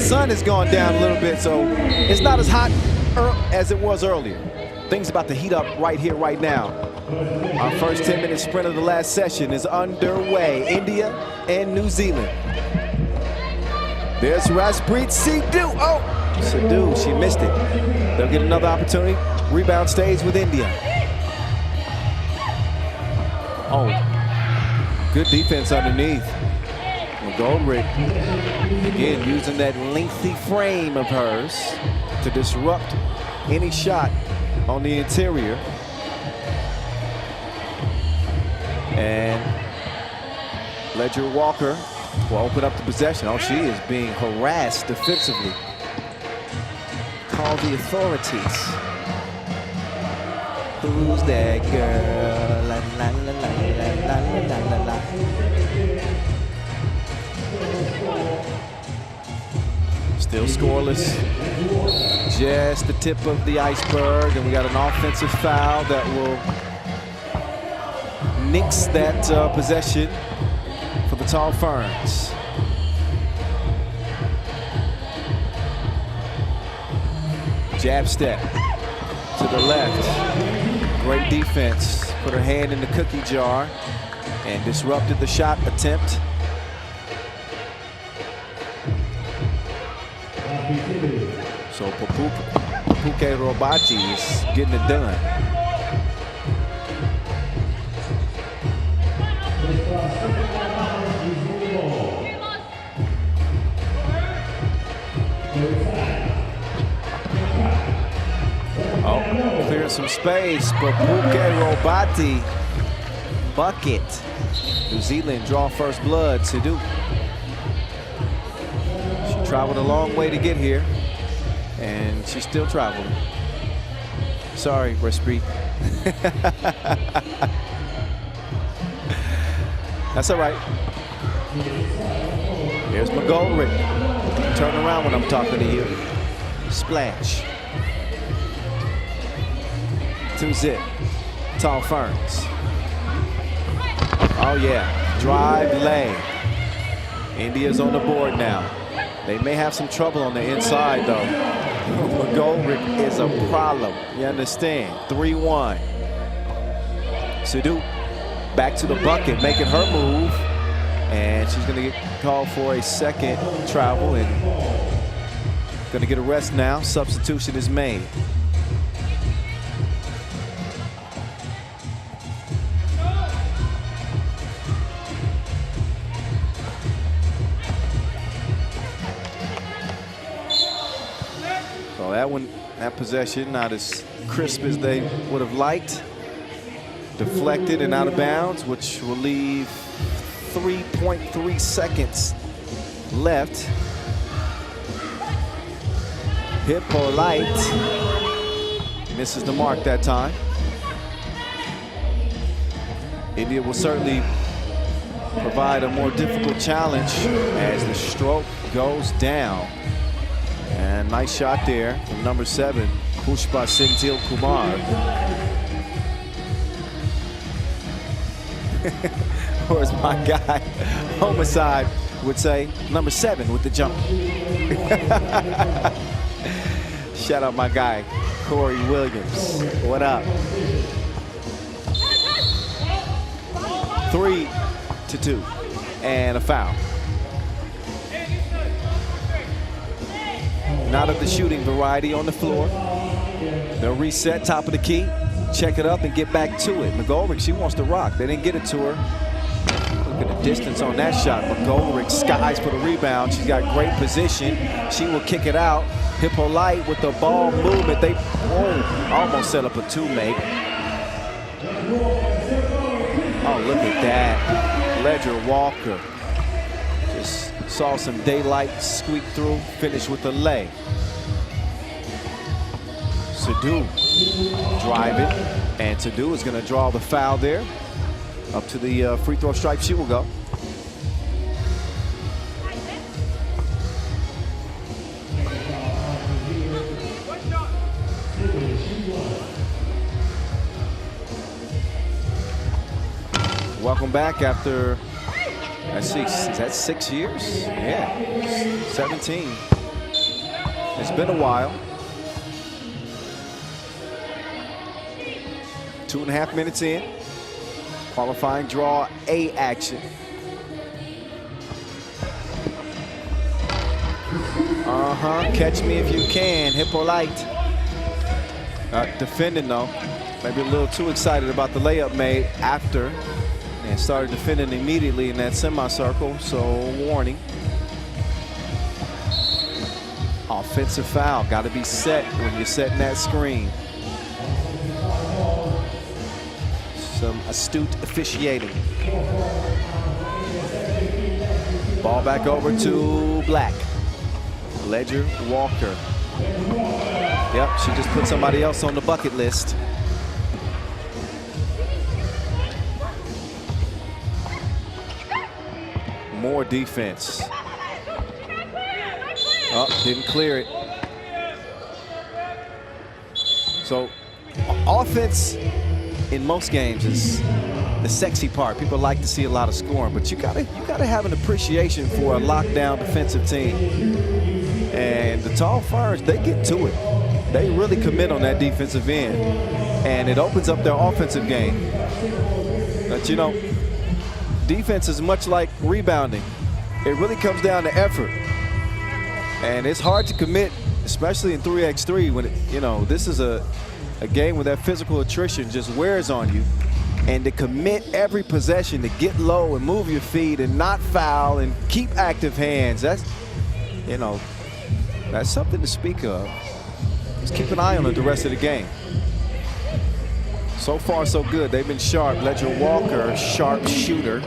sun has gone down a little bit, so it's not as hot as it was earlier. Things about to heat up right here, right now. Our first 10-minute sprint of the last session is underway. India and New Zealand. There's Raspreet Sidhu. Oh, Sidhu, she missed it. They'll get another opportunity. Rebound stays with India. Oh, good defense underneath. McGoldrick, again, using that lengthy frame of hers to disrupt any shot on the interior. And Ledger Walker will open up the possession. Oh, she is being harassed defensively. Call the authorities. Who's that girl? La, la, la, la, la, la, la, la. Still scoreless. Just the tip of the iceberg, and we got an offensive foul that will nix that possession for the Tall Ferns. Jab step to the left. Great defense. Put her hand in the cookie jar and disrupted the shot attempt. So Papuke Robati is getting it done. Oh, clearing some space. Papuke Robati, bucket. New Zealand draw first blood. Sidhu. She traveled a long way to get here, and she's still traveling. Sorry, Raspreet. That's all right. Here's McGoldrick. Turn around when I'm talking to you. Splash. 2-zip. Tall Ferns. Oh yeah, drive, lay. India's on the board now. They may have some trouble on the inside though. McGoldrick is a problem, you understand? 3-1. Sidhu back to the bucket, making her move. And she's gonna get called for a second travel and gonna get a rest now. Substitution is made. That possession not as crisp as they would have liked. Deflected and out of bounds, which will leave 3.3 seconds left. Hippolyte misses the mark that time. India will certainly provide a more difficult challenge as the stroke goes down. And nice shot there from number 7, Pushpa Senthil Kumar. Or as my guy, Homicide, would say, number 7 with the jump. Shout out my guy, Corey Williams. What up? 3-2, and a foul. Not of the shooting variety on the floor. They'll reset top of the key, check it up, and get back to it. McGoldrick, she wants to rock. They didn't get it to her. Look at the distance on that shot. McGoldrick skies for the rebound. She's got great position. She will kick it out. Hippolyte with the ball movement. They almost set up a two-make. Oh, look at that. Ledger Walker. Just saw some daylight squeak through, finish with a lay. Sidhu driving, and Sidhu is going to draw the foul there. Up to the free throw stripe she will go. Welcome back after, I see, is that 6 years? Yeah, 17. It's been a while. 2.5 minutes in. Qualifying draw A action. Catch me if you can, Hippolyte. Defending though. Maybe a little too excited about the layup made after. And started defending immediately in that semicircle, so warning. Offensive foul, got to be set when you're setting that screen. Some astute officiating. Ball back over to Black. Ledger Walker. Yep, she just put somebody else on the bucket list. More defense. Oh, didn't clear it. So, offense in most games is the sexy part. People like to see a lot of scoring, but you gotta have an appreciation for a lockdown defensive team. And the Tall Ferns, they get to it. They really commit on that defensive end, and it opens up their offensive game. But you know, defense is much like rebounding. It really comes down to effort. And it's hard to commit, especially in 3x3 when, this is a game where that physical attrition just wears on you. And to commit every possession, to get low and move your feet and not foul and keep active hands, that's something to speak of. Just keep an eye on it the rest of the game. So far, so good. They've been sharp. Ledger Walker, sharp shooter.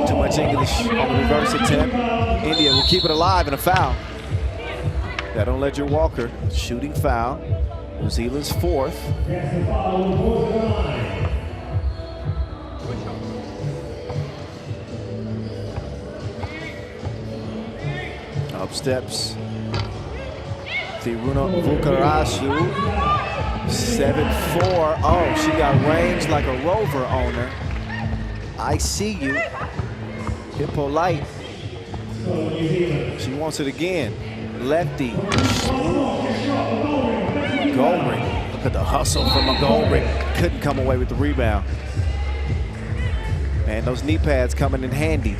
Too much English on the reverse attempt. India will keep it alive and a foul. That on Ledger Walker, shooting foul. New Zealand's fourth. Up steps Thiruna Vukarasu, 7'4". Oh, she got range like a rover on her. I see you. Hippolyte. She wants it again. Lefty. Goldring. Look at the hustle from a Goldring. Couldn't come away with the rebound. And those knee pads coming in handy.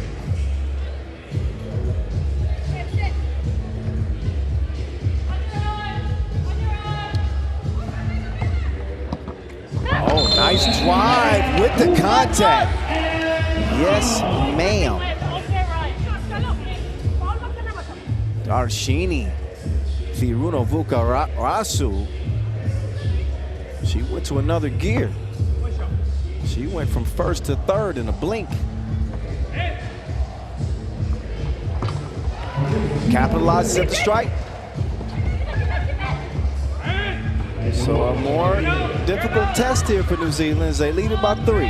Oh, nice drive with the contact. Yes, ma'am. Darshini Thiruna Vukarasu. She went to another gear. She went from first to third in a blink. Capitalizes at the strike. So a more difficult test here for New Zealand as they lead it by 3.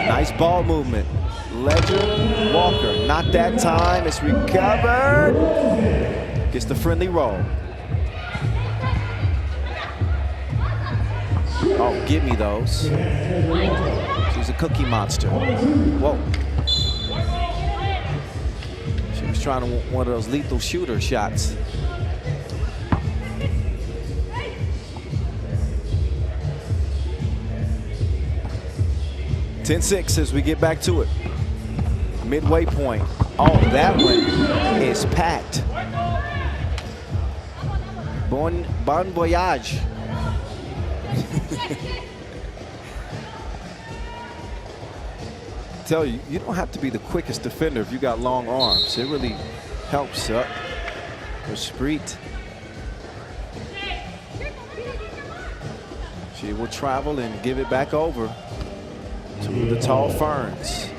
Nice ball movement. Ledger, Walker, not that time. It's recovered. Gets the friendly roll. Oh, give me those. She's a cookie monster. Whoa. She was trying to one of those lethal shooter shots. (10-6) as we get back to it. Midway point. Oh, that one is packed. Bon voyage. Tell you, you don't have to be the quickest defender if you got long arms. It really helps up. Esprit. She will travel and give it back over to the tall ferns.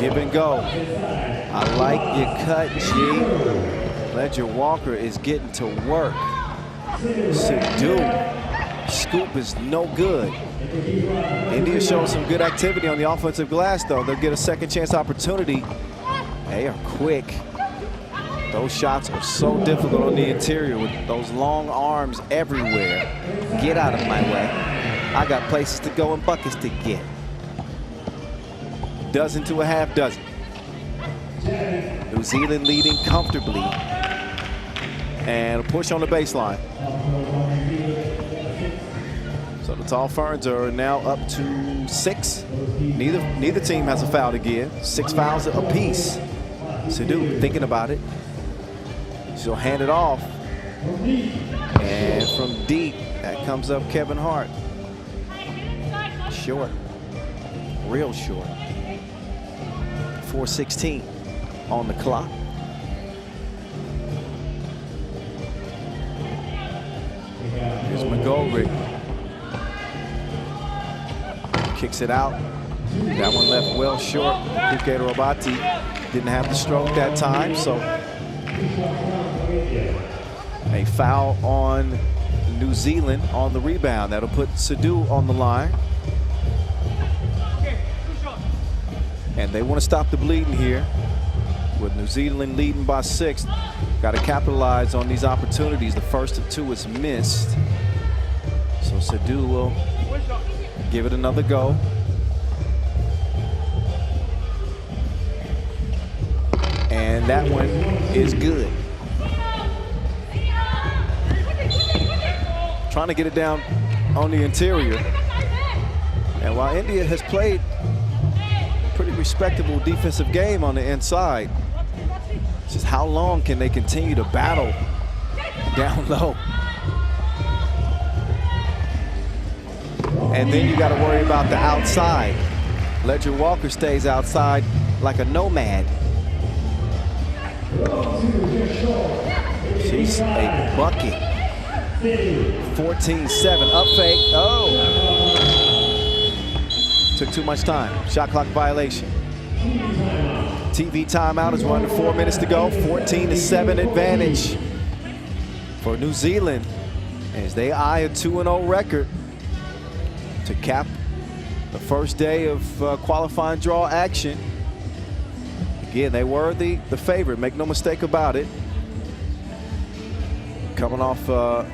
Give and go. I like your cut, G. Ledger Walker is getting to work. Sidhu. Scoop is no good. India showing some good activity on the offensive glass, though. They'll get a second chance opportunity. They are quick. Those shots are so difficult on the interior with those long arms everywhere. Get out of my way. I got places to go and buckets to get. Dozen to a half dozen. New Zealand leading comfortably. And a push on the baseline. So the tall ferns are now up to 6. Neither team has a foul to give. 6 fouls apiece. Sidhu thinking about it. She'll hand it off. And from deep, that comes up Kevin Hart. Short. Real short. 4:16 on the clock. Here's McGoldrick. Kicks it out. That one left well short. Duque Robati didn't have the stroke that time, so a foul on New Zealand on the rebound. That'll put Sidhu on the line. And they want to stop the bleeding here. With New Zealand leading by 6, got to capitalize on these opportunities. The first of 2 is missed. So Sidhu will give it another go. And that one is good. Trying to get it down on the interior. And while India has played a pretty respectable defensive game on the inside, it's just how long can they continue to battle down low? And then you got to worry about the outside. Ledger Walker stays outside like a nomad. She's a bucket. 14-7, up fake. Oh! Took too much time. Shot clock violation. TV timeout is under 4 minutes to go. 14-7 advantage for New Zealand as they eye a 2-0 record to cap the first day of qualifying draw action. Again, they were the favorite, make no mistake about it. Coming off a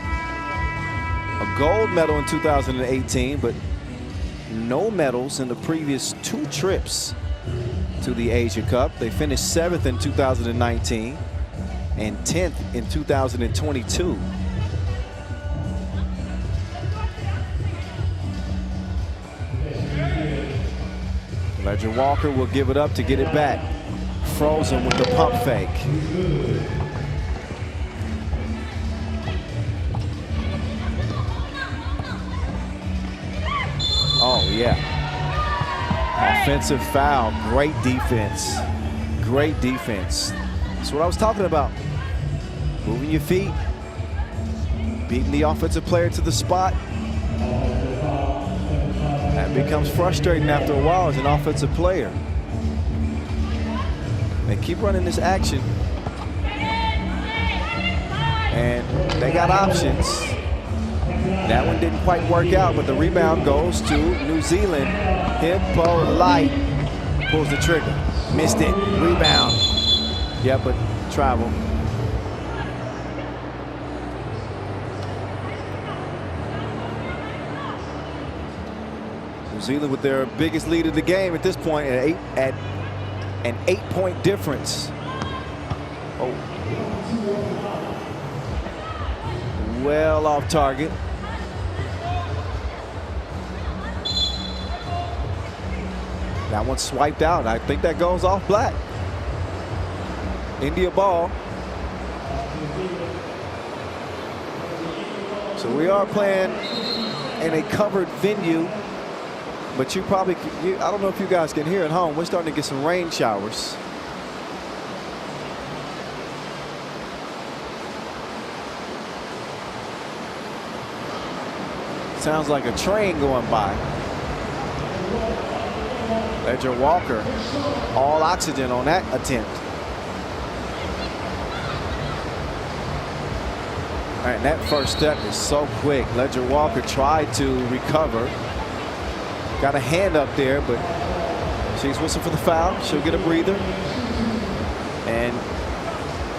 gold medal in 2018, but no medals in the previous 2 trips to the Asia Cup. They finished 7th in 2019 and 10th in 2022. Ledger Walker will give it up to get it back. Frozen with the pump fake. Oh, yeah. Offensive foul. Great defense. Great defense. That's what I was talking about. Moving your feet. Beating the offensive player to the spot. That becomes frustrating after a while as an offensive player. They keep running this action. And they got options. That one didn't quite work out, but the rebound goes to New Zealand. Hippolyte pulls the trigger. Missed it. Rebound. Yeah, but travel. New Zealand with their biggest lead of the game at this point at an 8-point difference. Oh. Well off target. That one's swiped out. I think that goes off black. India ball. So we are playing in a covered venue, but you probably, I don't know if you guys can hear at home, we're starting to get some rain showers. Sounds like a train going by. Ledger Walker, all oxygen on that attempt. All right, that first step is so quick. Ledger Walker tried to recover. Got a hand up there, but she's whistling for the foul. She'll get a breather. And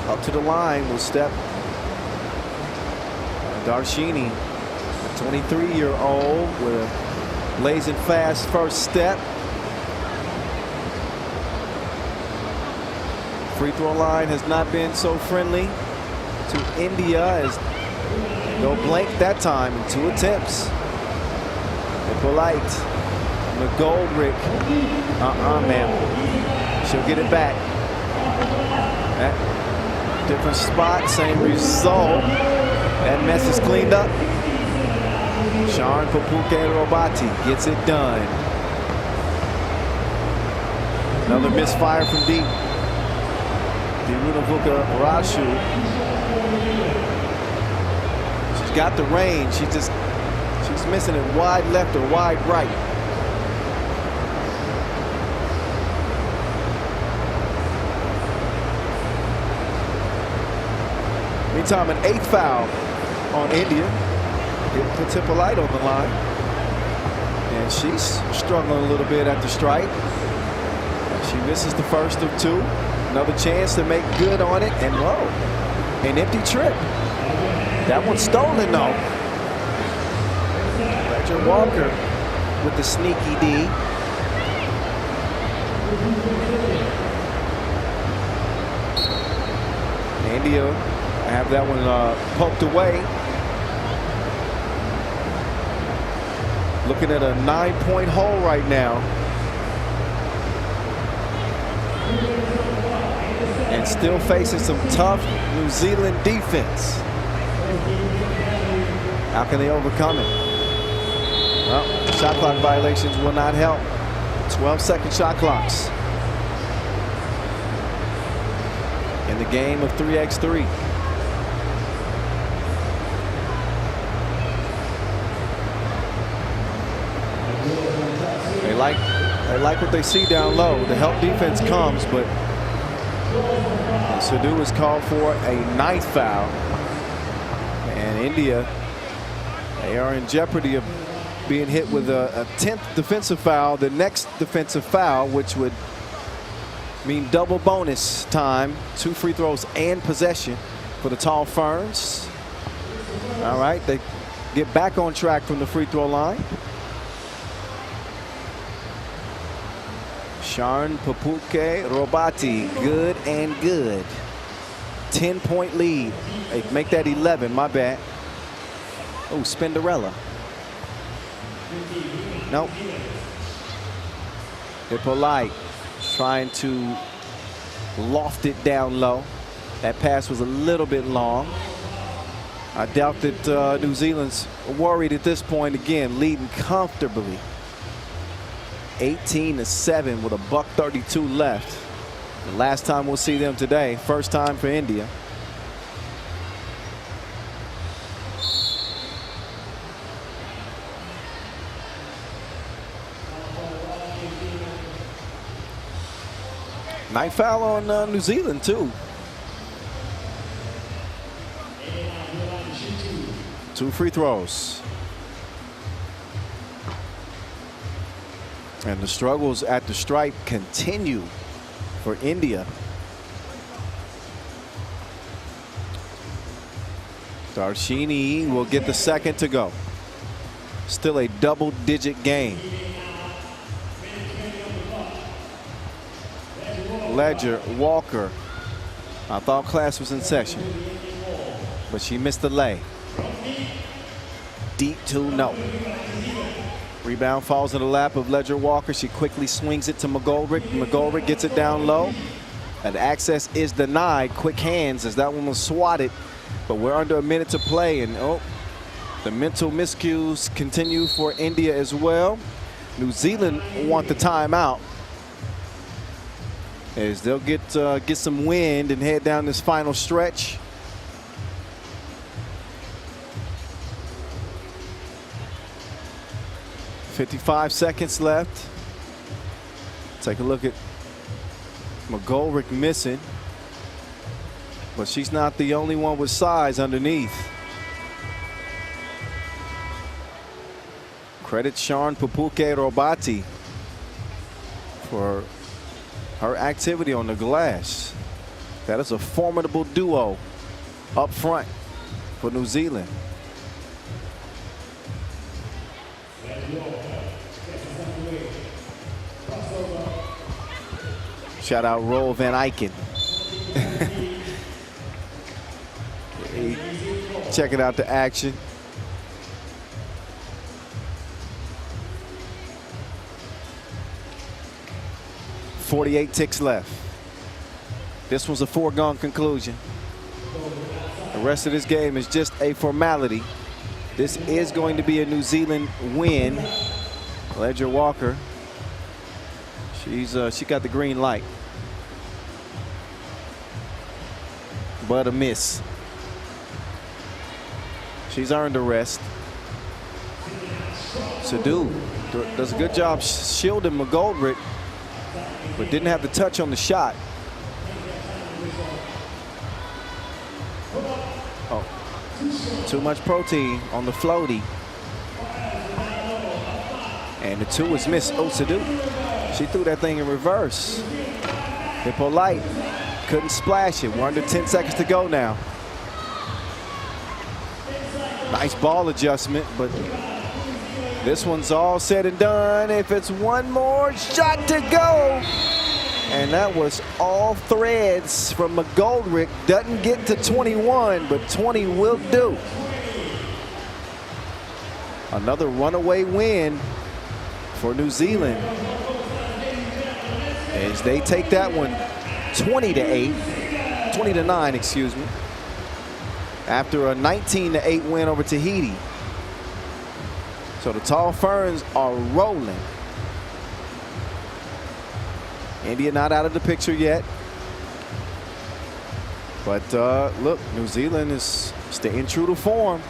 up to the line will step Darshini, a 23-year-old with a blazing fast first step. Free throw line has not been so friendly to India as no blank that time in 2 attempts. Hippolyte, McGoldrick, man. She'll get it back. Different spot, same result. That mess is cleaned up. Sharon Papuke-Robati gets it done. Another misfire from deep. Dirunavuka Rashu. She's got the range. She's missing it wide left or wide right. Meantime, an 8th foul on India. It puts Hippolyte on the line. And she's struggling a little bit at the strike. She misses the first of 2. Another chance to make good on it, and whoa, an empty trip. That one's stolen though. Ledger Walker with the sneaky D. India have that one poked away. Looking at a 9-point hole right now. And still facing some tough New Zealand defense. How can they overcome it? Well, shot clock violations will not help. 12-second shot clocks. In the game of 3x3. They like what they see down low. The help defense comes, but Sidhu is called for a 9th foul. And India, they are in jeopardy of being hit with a 10th defensive foul, the next defensive foul, which would mean double bonus time, 2 free throws and possession for the Tall Ferns. All right, they get back on track from the free throw line. Sharon Papuke-Robati, good and good. 10-point lead. Hey, make that 11, my bad. Oh, Spinderella. Nope. Hippolyte trying to loft it down low. That pass was a little bit long. I doubt that New Zealand's worried at this point. Again, leading comfortably. 18-7 with $1:32 left. The last time we'll see them today. First time for India. Night foul on New Zealand too. 2 free throws. And the struggles at the stripe continue for India. Darshini will get the second to go. Still a double-digit game. Ledger, Walker. I thought class was in session, but she missed the lay. Deep 2, no. Rebound falls in the lap of Ledger Walker. She quickly swings it to McGoldrick. McGoldrick gets it down low. And access is denied. Quick hands as that one was swatted. But we're under a minute to play. And oh, the mental miscues continue for India as well. New Zealand want the timeout, as they'll get some wind and head down this final stretch. .55 seconds left. Take a look at McGoldrick missing, but she's not the only one with size underneath. Credit Sean Pupuke Robati for her activity on the glass. That is a formidable duo up front for New Zealand. Shout out Roel van Eycken. Checking out the action. .48 ticks left. This was a foregone conclusion. The rest of this game is just a formality. This is going to be a New Zealand win. Ledger Walker, she got the green light, but a miss. She's earned a rest. Sadu does a good job shielding McGoldrick, but didn't have the touch on the shot. Oh, too much protein on the floaty. And the 2 was missed. Oh, Sadu, she threw that thing in reverse. Hippolyte couldn't splash it. We're under 10 seconds to go now. Nice ball adjustment, but this one's all said and done. If it's one more shot to go. And that was all threads from McGoldrick. Doesn't get to 21, but 20 will do. Another runaway win for New Zealand, as they take that one 20-9, excuse me, after a 19-8 win over Tahiti. So the Tall Ferns are rolling. India not out of the picture yet, but look, New Zealand is staying true to form.